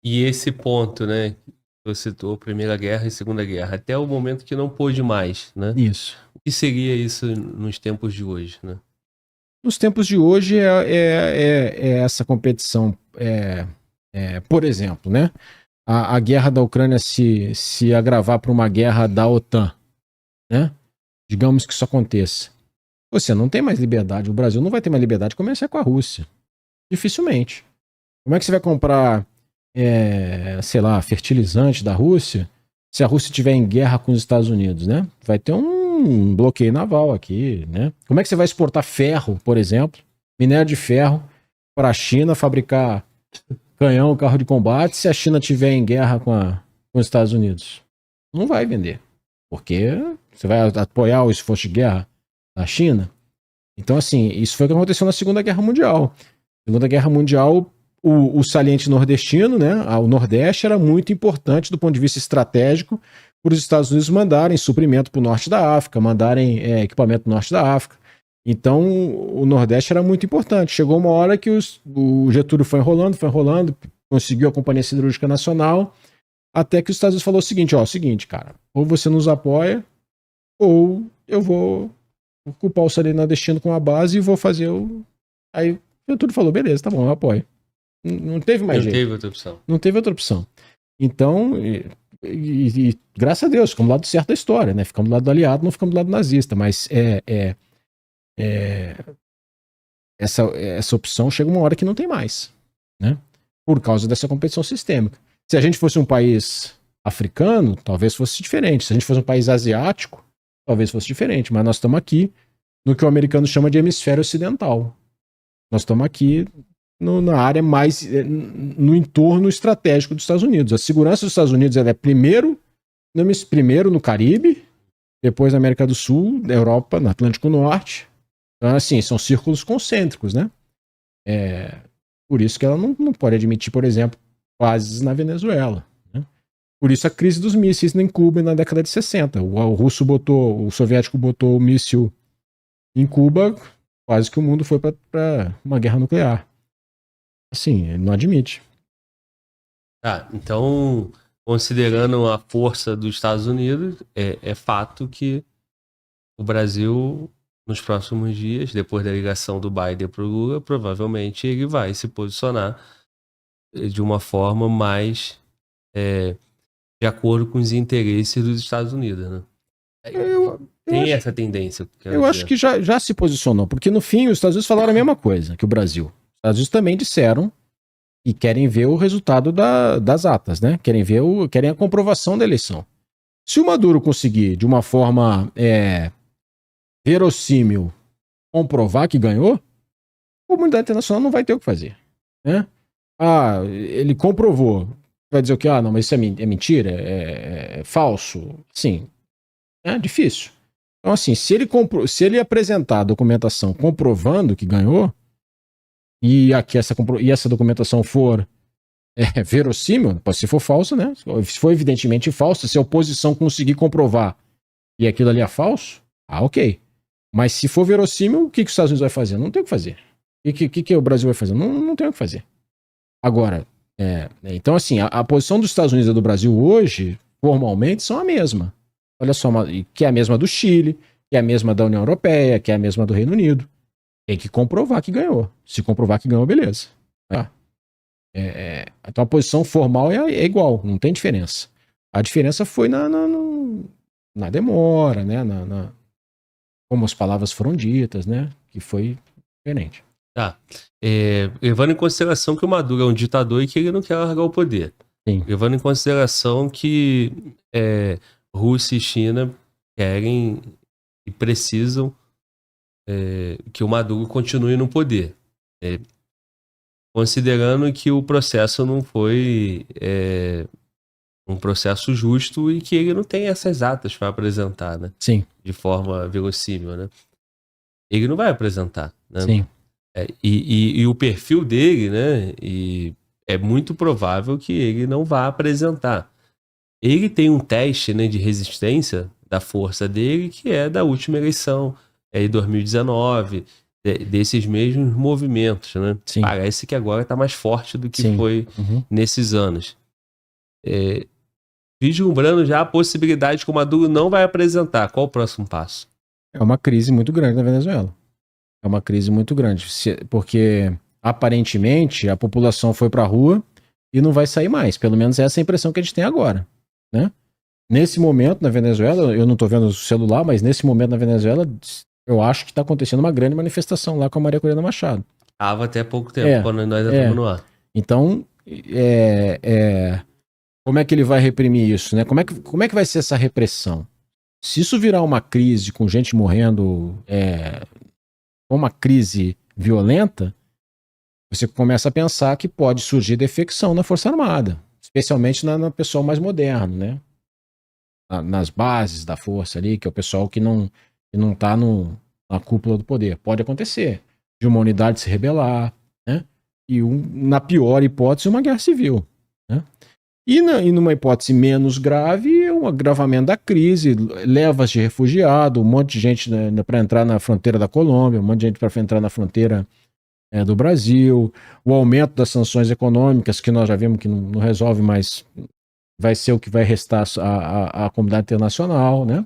E esse ponto, né? Você citou Primeira Guerra e Segunda Guerra, até o momento que não pôde mais, né? Isso. O que seria isso nos tempos de hoje, né? Nos tempos de hoje é essa competição, por exemplo, né? A guerra da Ucrânia se agravar para uma guerra da OTAN, né? Digamos que isso aconteça. Você não tem mais liberdade. O Brasil não vai ter mais liberdade de comerciar com a Rússia. Dificilmente. Como é que você vai comprar, sei lá, fertilizante da Rússia se a Rússia estiver em guerra com os Estados Unidos, né? Vai ter um bloqueio naval aqui, né? Como é que você vai exportar ferro, por exemplo, minério de ferro, para a China fabricar canhão, carro de combate, se a China estiver em guerra com os Estados Unidos? Não vai vender. Porque você vai apoiar o esforço de guerra da China? Então, assim, isso foi o que aconteceu na Segunda Guerra Mundial. Segunda Guerra Mundial, o saliente nordestino, né, o Nordeste era muito importante do ponto de vista estratégico para os Estados Unidos mandarem suprimento para o norte da África, mandarem equipamento para o norte da África. Então, o Nordeste era muito importante. Chegou uma hora que o Getúlio foi enrolando, conseguiu a Companhia Siderúrgica Nacional, até que os Estados Unidos falou o seguinte, seguinte, cara, ou você nos apoia, ou eu vou ocupar o saliente nordestino com a base e vou fazer o... Aí o Getúlio falou, beleza, tá bom, eu apoio. Não teve mais jeito. Não teve outra opção. Não teve outra opção. Então, graças a Deus, ficamos do lado certo da história, né? Ficamos do lado do aliado, não ficamos do lado nazista, mas essa opção chega uma hora que não tem mais, né? Por causa dessa competição sistêmica. Se a gente fosse um país africano, talvez fosse diferente. Se a gente fosse um país asiático, talvez fosse diferente. Mas nós estamos aqui no que o americano chama de hemisfério ocidental. Nós estamos aqui na área mais, no entorno estratégico dos Estados Unidos. A segurança dos Estados Unidos ela é primeiro no Caribe, depois na América do Sul, na Europa, no Atlântico Norte. Então, assim, são círculos concêntricos, né? Por isso que ela não pode admitir, por exemplo, bases na Venezuela. Né? Por isso a crise dos mísseis em Cuba na década de 60. O soviético botou o míssil em Cuba, quase que o mundo foi para uma guerra nuclear. Assim, ele não admite. Então, considerando a força dos Estados Unidos, é fato que o Brasil, nos próximos dias, depois da ligação do Biden para o Lula, provavelmente ele vai se posicionar de uma forma mais de acordo com os interesses dos Estados Unidos, né? Tem essa tendência. Eu acho que já se posicionou, porque no fim os Estados Unidos falaram a mesma coisa que o Brasil. Os Estados Unidos também disseram e querem ver o resultado das atas, né? Querem a comprovação da eleição. Se o Maduro conseguir, de uma forma verossímil, comprovar que ganhou, a comunidade internacional não vai ter o que fazer. Né? Ele comprovou. Vai dizer o que? Não, mas isso é mentira? É falso? Sim. É difícil. Então, assim, se ele apresentar a documentação comprovando que ganhou, e essa documentação for verossímil, se for falso, né? Se for evidentemente falso, se a oposição conseguir comprovar e aquilo ali é falso, ok. Mas se for verossímil, o que os Estados Unidos vai fazer? Não tem o que fazer. O que o Brasil vai fazer? Não tem o que fazer. Agora, então assim, a posição dos Estados Unidos e do Brasil hoje, formalmente, são a mesma. Olha só, que é a mesma do Chile, que é a mesma da União Europeia, que é a mesma do Reino Unido. Tem que comprovar que ganhou. Se comprovar que ganhou, beleza. Então a posição formal é igual, não tem diferença. A diferença foi na demora, né? Como as palavras foram ditas, né? Que foi diferente. Levando em consideração que o Maduro é um ditador e que ele não quer largar o poder. Sim. Levando em consideração que Rússia e China querem e precisam que o Maduro continue no poder. Considerando que o processo não foi um processo justo e que ele não tem essas atas para apresentar, né? Sim. De forma verossímil, né? Ele não vai apresentar, né? Sim. E o perfil dele, né? E é muito provável que ele não vá apresentar. Ele tem um teste, né, de resistência da força dele, que é da última eleição, em 2019. desses mesmos movimentos, né? Sim. Parece que agora está mais forte do que Sim. foi nesses anos. Vislumbrando já a possibilidade que o Maduro não vai apresentar. Qual o próximo passo? É uma crise muito grande na Venezuela. É uma crise muito grande. Porque, aparentemente, a população foi para a rua e não vai sair mais. Pelo menos essa é a impressão que a gente tem agora, né? Nesse momento, na Venezuela, eu não estou vendo o celular, mas nesse momento na Venezuela, eu acho que está acontecendo uma grande manifestação lá com a Maria Corina Machado. Estava até pouco tempo, quando nós estávamos no ar. Então, como é que ele vai reprimir isso, né? Como é que vai ser essa repressão? Se isso virar uma crise com gente morrendo, uma crise violenta, você começa a pensar que pode surgir defecção na Força Armada, especialmente no pessoal mais moderno, né? Nas bases da força ali, que é o pessoal que não está na cúpula do poder. Pode acontecer de uma unidade se rebelar, né? E na pior hipótese, uma guerra civil, né? E numa hipótese menos grave, um agravamento da crise, levas de refugiado, um monte de gente para entrar na fronteira da Colômbia, um monte de gente para entrar na fronteira do Brasil, o aumento das sanções econômicas, que nós já vimos que não resolve, mas vai ser o que vai restar à comunidade internacional, né?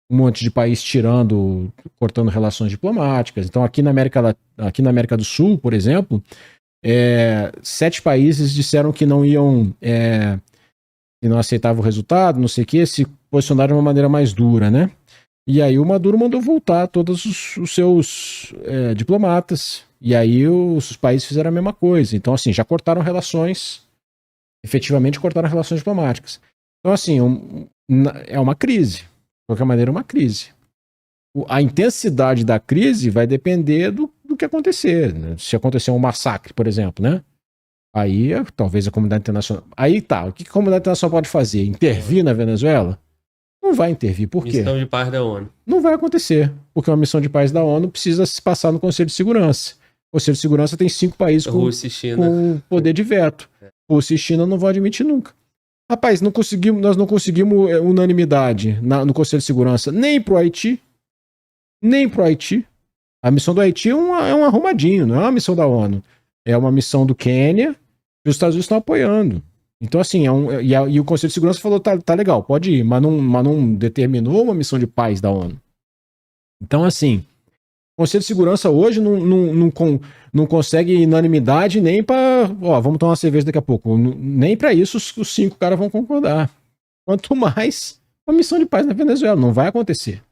Um monte de país cortando relações diplomáticas. Então, aqui na América do Sul, por exemplo, 7 países disseram que não iam, que não aceitavam o resultado, não sei o quê, se posicionaram de uma maneira mais dura, né? E aí o Maduro mandou voltar todos os seus diplomatas, e aí os países fizeram a mesma coisa. Então, assim, já cortaram relações, efetivamente cortaram relações diplomáticas. Então, assim, é uma crise. De qualquer maneira, é uma crise. A intensidade da crise vai depender do que acontecer, né? Se acontecer um massacre, por exemplo, né? Aí, talvez a comunidade internacional... Aí tá, o que a comunidade internacional pode fazer? Intervir na Venezuela? Não vai intervir. Por quê? Missão de paz da ONU. Não vai acontecer, porque uma missão de paz da ONU precisa se passar no Conselho de Segurança. O Conselho de Segurança tem 5 países com poder de veto. Rússia e China não vão admitir nunca. Rapaz, nós não conseguimos unanimidade no Conselho de Segurança nem pro Haiti. A missão do Haiti é um arrumadinho, não é uma missão da ONU. É uma missão do Quênia e os Estados Unidos estão apoiando. Então, assim, e o Conselho de Segurança falou, tá legal, pode ir, mas não determinou uma missão de paz da ONU. Então, assim, o Conselho de Segurança hoje não consegue unanimidade nem para, vamos tomar uma cerveja daqui a pouco. Nem para isso os 5 caras vão concordar. Quanto mais uma missão de paz na Venezuela, não vai acontecer.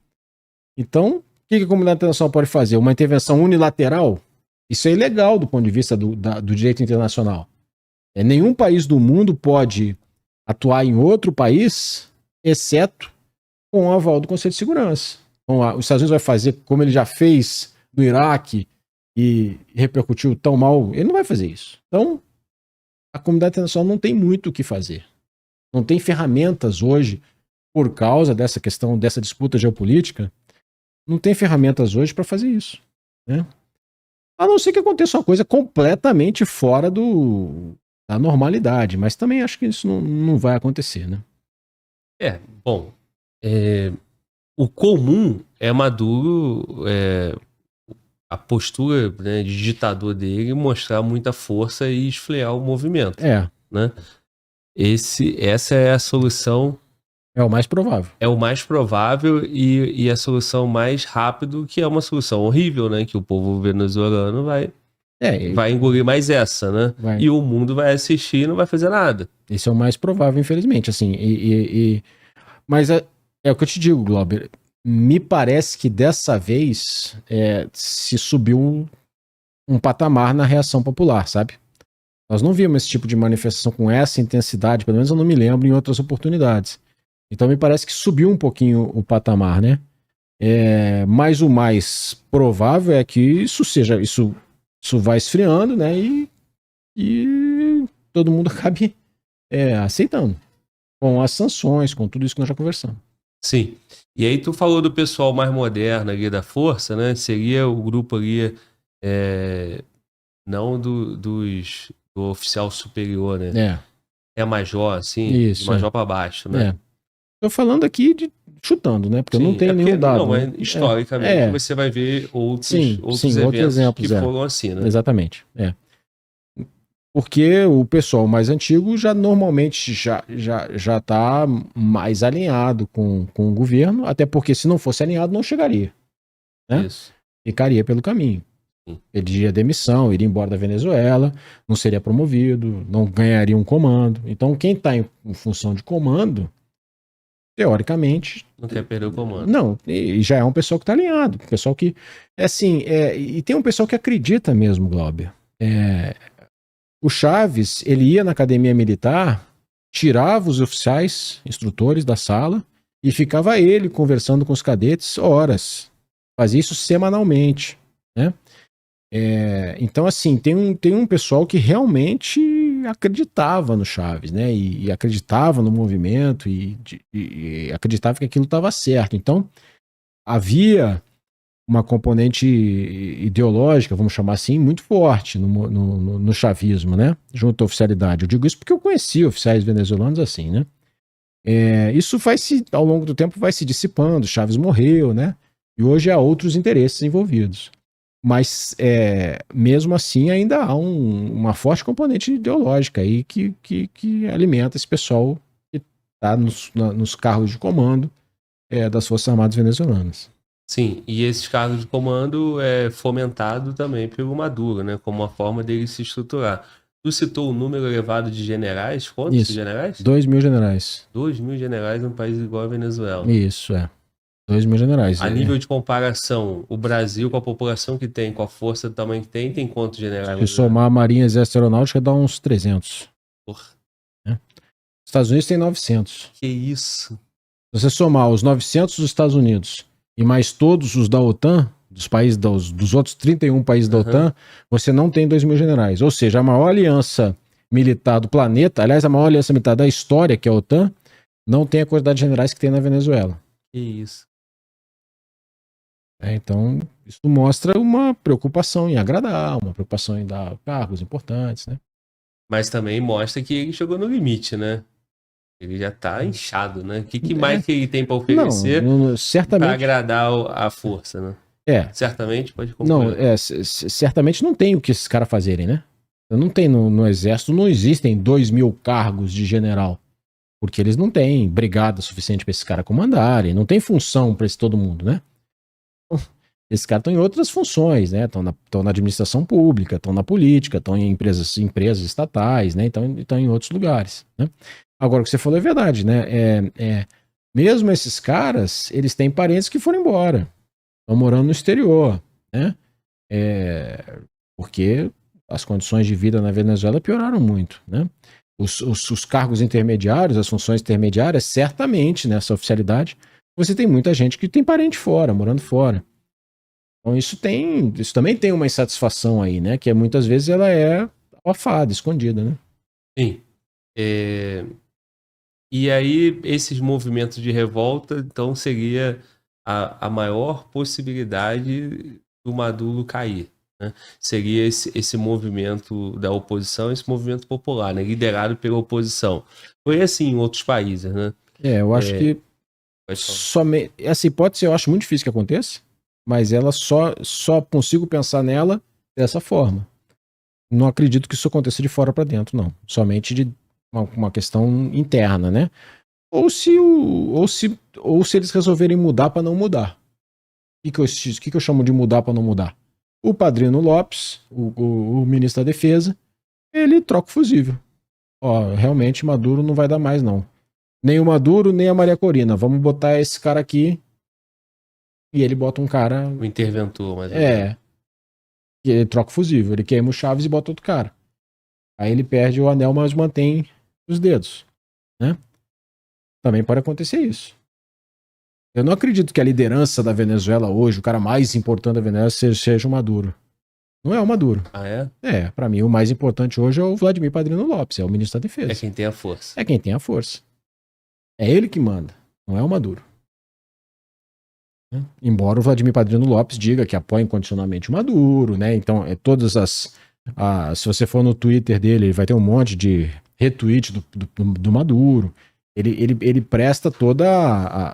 Então, o que a comunidade internacional pode fazer? Uma intervenção unilateral? Isso é ilegal do ponto de vista do direito internacional. Nenhum país do mundo pode atuar em outro país, exceto com o aval do Conselho de Segurança. Então, os Estados Unidos vai fazer como ele já fez no Iraque e repercutiu tão mal, ele não vai fazer isso. Então, a comunidade internacional não tem muito o que fazer. Não tem ferramentas hoje, por causa dessa questão, dessa disputa geopolítica, não tem ferramentas hoje para fazer isso, né? A não ser que aconteça uma coisa completamente fora da normalidade, mas também acho que isso não vai acontecer, né? Bom, o comum é Maduro, a postura, né, de ditador dele, mostrar muita força e esfriar o movimento. Né? Essa é a solução. É o mais provável. É o mais provável e a solução mais rápida, que é uma solução horrível, né? Que o povo venezuelano vai engolir mais essa, né? Vai. E o mundo vai assistir e não vai fazer nada. Esse é o mais provável, infelizmente. Assim, mas é o que eu te digo, Glauber. Me parece que dessa vez se subiu um patamar na reação popular, sabe? Nós não vimos esse tipo de manifestação com essa intensidade, pelo menos eu não me lembro em outras oportunidades. Então me parece que subiu um pouquinho o patamar, né? Mas o mais provável é que isso vai esfriando, né? E todo mundo acabe aceitando. Com as sanções, com tudo isso que nós já conversamos. Sim. E aí tu falou do pessoal mais moderno ali da força, né? Seria o grupo ali, não do oficial superior, né? É major, assim, isso, major para baixo, né? Tô falando aqui chutando, né? Porque eu não tenho nenhum dado. Não, mas né? historicamente você vai ver outros eventos exemplos, que foram assim, né? Exatamente. Porque o pessoal mais antigo já normalmente já tá mais alinhado com o governo, até porque se não fosse alinhado não chegaria, né? Isso. Ficaria pelo caminho. Pediria demissão, iria embora da Venezuela, não seria promovido, não ganharia um comando. Então quem está em função de comando, teoricamente... Não quer perder o comando. Não, e já é um pessoal que está alinhado. Pessoal que... e tem um pessoal que acredita mesmo, Glauber. O Chaves, ele ia na academia militar, tirava os oficiais, instrutores da sala, e ficava ele conversando com os cadetes horas. Fazia isso semanalmente, né? Então, assim, tem um pessoal que realmente acreditava no Chaves, né? E acreditava no movimento e acreditava que aquilo estava certo. Então, havia uma componente ideológica, vamos chamar assim, muito forte no chavismo, né? Junto à oficialidade. Eu digo isso porque eu conheci oficiais venezuelanos assim, né? Isso ao longo do tempo, vai se dissipando. Chaves morreu, né? E hoje há outros interesses envolvidos. Mas, mesmo assim, ainda há uma forte componente ideológica aí que alimenta esse pessoal que está nos cargos de comando das Forças Armadas venezuelanas. Sim, e esses cargos de comando é fomentado também pelo Maduro, né? Como uma forma dele se estruturar. Tu citou o número elevado de generais? Quantos generais? 2.000 generais. 2.000 generais num país igual a Venezuela. Isso, 2.000 generais. A nível de comparação, o Brasil, com a população que tem, com a força do tamanho que tem quantos generais? Se somar a Marinha, Exército e Aeronáutica, dá uns 300. Porra. Os Estados Unidos tem 900. Que isso? Se você somar os 900 dos Estados Unidos e mais todos os da OTAN, dos outros 31 países da OTAN, você não tem 2.000 generais. Ou seja, a maior aliança militar do planeta, aliás, a maior aliança militar da história, que é a OTAN, não tem a quantidade de generais que tem na Venezuela. Que isso. Então, isso mostra uma preocupação em agradar, uma preocupação em dar cargos importantes, né? Mas também mostra que ele chegou no limite, né? Ele já tá inchado, né? O que mais que ele tem para oferecer certamente, para agradar a força, né? Certamente pode concluir. Não, certamente não tem o que esses caras fazerem, né? Não tem no exército, não existem 2.000 cargos de general. Porque eles não têm brigada suficiente para esses caras comandarem, não tem função para todo mundo, né? Esses caras estão em outras funções, né? Estão na administração pública, estão na política, estão em empresas estatais, né? Estão em outros lugares, né? Agora, o que você falou é verdade, né? Mesmo esses caras, eles têm parentes que foram embora, estão morando no exterior, né? Porque as condições de vida na Venezuela pioraram muito, né? Os cargos intermediários, as funções intermediárias, certamente nessa oficialidade, você tem muita gente que tem parente fora, morando fora. Então isso também tem uma insatisfação aí, né? Que muitas vezes ela é abafada, escondida, né? Sim. E aí, esses movimentos de revolta, então, seria a maior possibilidade do Maduro cair, né? Seria esse movimento da oposição, esse movimento popular, né? Liderado pela oposição. Foi assim em outros países, né? Eu acho que essa hipótese eu acho muito difícil que aconteça, mas ela só consigo pensar nela dessa forma. Não acredito que isso aconteça de fora para dentro, não. Somente de uma questão interna, né? Ou se eles resolverem mudar para não mudar. O que eu chamo de mudar para não mudar? O Padrino Lopes, o ministro da Defesa, ele troca o fusível. Realmente Maduro não vai dar mais, não. Nem o Maduro, nem a Maria Corina. Vamos botar esse cara aqui. E ele bota um cara... O interventor, mas... E ele troca o fusível. Ele queima o Chaves e bota outro cara. Aí ele perde o anel, mas mantém os dedos, né? Também pode acontecer isso. Eu não acredito que a liderança da Venezuela hoje, o cara mais importante da Venezuela, seja o Maduro. Não é o Maduro. Ah, é? Pra mim o mais importante hoje é o Vladimir Padrino Lopes, é o ministro da Defesa. É quem tem a força. É quem tem a força. É ele que manda, não é o Maduro. Embora o Vladimir Padrino Lopes diga que apoia incondicionalmente o Maduro, né? Então, se você for no Twitter dele, ele vai ter um monte de retweet do Maduro. Ele presta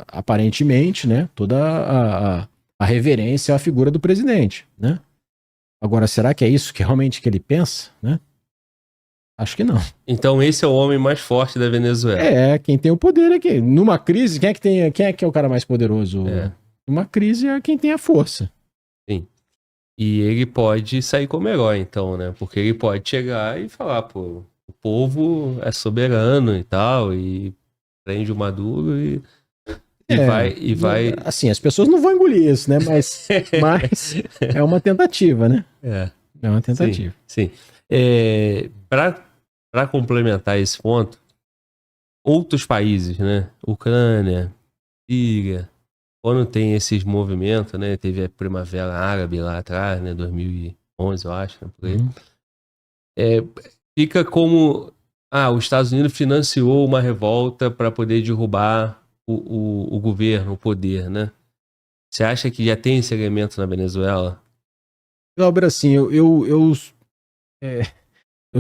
aparentemente, né, toda a reverência à figura do presidente, né? Agora, será que é isso que realmente que ele pensa, né? Acho que não. Então esse é o homem mais forte da Venezuela. Quem tem o poder aqui. Numa crise, quem é que é o cara mais poderoso? Numa crise é quem tem a força. Sim. E ele pode sair como herói, então, né? Porque ele pode chegar e falar, pô, o povo é soberano e tal, e prende o Maduro e vai... Assim, as pessoas não vão engolir isso, né? Mas é uma tentativa, né? É uma tentativa. Sim. Para complementar esse ponto, outros países, né? Ucrânia, Síria, quando tem esses movimentos, né? Teve a Primavera Árabe lá atrás, né? 2011, eu acho, né? Por aí. Fica como... os Estados Unidos financiou uma revolta para poder derrubar o governo, o poder, né? Você acha que já tem esse elemento na Venezuela? Glauber, assim, eu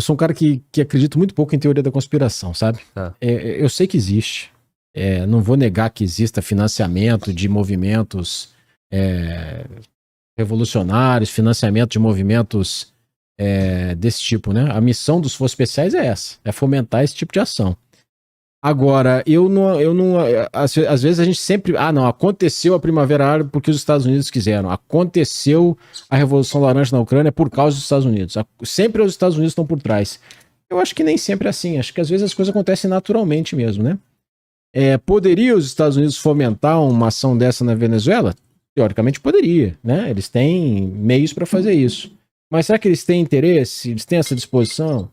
sou um cara que acredito muito pouco em teoria da conspiração, sabe? Tá. Eu sei que existe. Não vou negar que exista financiamento de movimentos revolucionários, financiamento de movimentos desse tipo, né? A missão dos Forças Especiais é essa, é fomentar esse tipo de ação. Agora, eu não às vezes a gente sempre, aconteceu a Primavera Árabe porque os Estados Unidos quiseram, aconteceu a Revolução Laranja na Ucrânia por causa dos Estados Unidos, sempre os Estados Unidos estão por trás. Eu acho que nem sempre é assim, acho que às vezes as coisas acontecem naturalmente mesmo, né? Poderia os Estados Unidos fomentar uma ação dessa na Venezuela? Teoricamente poderia, né? Eles têm meios para fazer isso. Mas será que eles têm interesse? Eles têm essa disposição?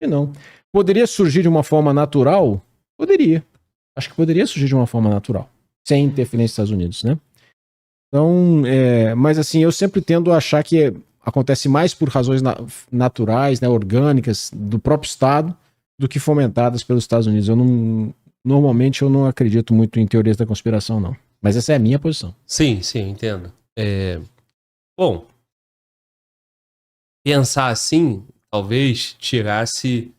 E não. Poderia surgir de uma forma natural? Poderia. Acho que poderia surgir de uma forma natural, sem interferência dos Estados Unidos, né? Então, mas assim, eu sempre tendo a achar que acontece mais por razões naturais, né, orgânicas, do próprio Estado, do que fomentadas pelos Estados Unidos. Normalmente eu não acredito muito em teorias da conspiração, não. Mas essa é a minha posição. Sim, entendo. Bom, pensar assim, talvez tirasse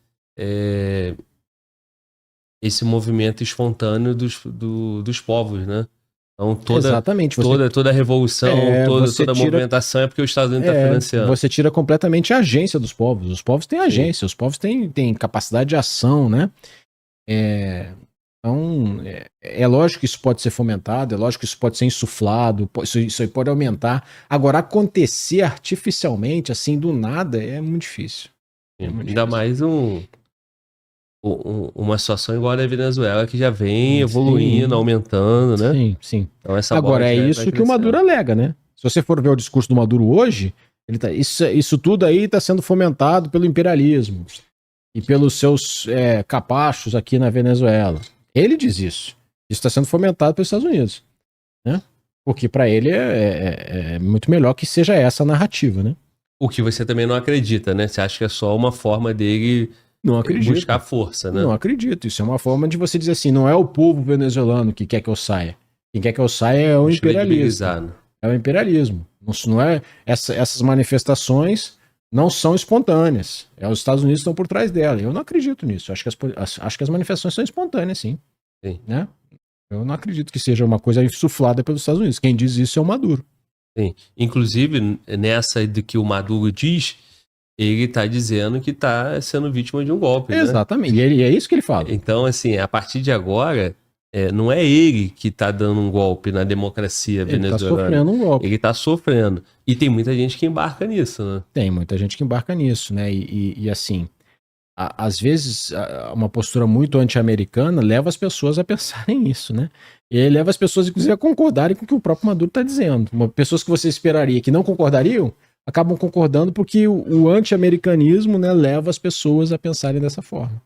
esse movimento espontâneo dos povos, né? Então Exatamente. Toda a revolução, toda a movimentação é porque os Estados Unidos estão financiando. Você tira completamente a agência dos povos. Os povos têm agência, os povos têm capacidade de ação, né? Então, é lógico que isso pode ser fomentado, é lógico que isso pode ser insuflado, isso aí pode aumentar. Agora, acontecer artificialmente, assim, do nada, é muito difícil. Ainda mais uma situação igual a da Venezuela, que já vem evoluindo, aumentando, né? Sim. Então, agora, é isso que o Maduro alega, né? Se você for ver o discurso do Maduro hoje, isso tudo aí está sendo fomentado pelo imperialismo e pelos seus capachos aqui na Venezuela. Ele diz isso. Isso está sendo fomentado pelos Estados Unidos, né? Porque para ele é muito melhor que seja essa a narrativa, né? O que você também não acredita, né? Você acha que é só uma forma dele buscar força, né? Não acredito. Isso é uma forma de você dizer assim, não é o povo venezuelano que quer que eu saia. Quem quer que eu saia é o imperialismo. É o imperialismo. Não é, essas manifestações não são espontâneas. Os Estados Unidos estão por trás dela. Eu não acredito nisso. Acho que as manifestações são espontâneas, sim. Né? Eu não acredito que seja uma coisa insuflada pelos Estados Unidos. Quem diz isso é o Maduro. Sim. Inclusive, nessa do que o Maduro diz, ele está dizendo que está sendo vítima de um golpe. Exatamente. Né? E é isso que ele fala. Então, assim, a partir de agora, não é ele que está dando um golpe na democracia venezuelana. Ele está sofrendo um golpe. Ele está sofrendo. E tem muita gente que embarca nisso, né? Tem muita gente que embarca nisso, né? E assim, às vezes, uma postura muito anti-americana leva as pessoas a pensarem nisso, né? E leva as pessoas, inclusive, a concordarem com o que o próprio Maduro está dizendo. Pessoas que você esperaria que não concordariam, acabam concordando porque o anti-americanismo, né, leva as pessoas a pensarem dessa forma.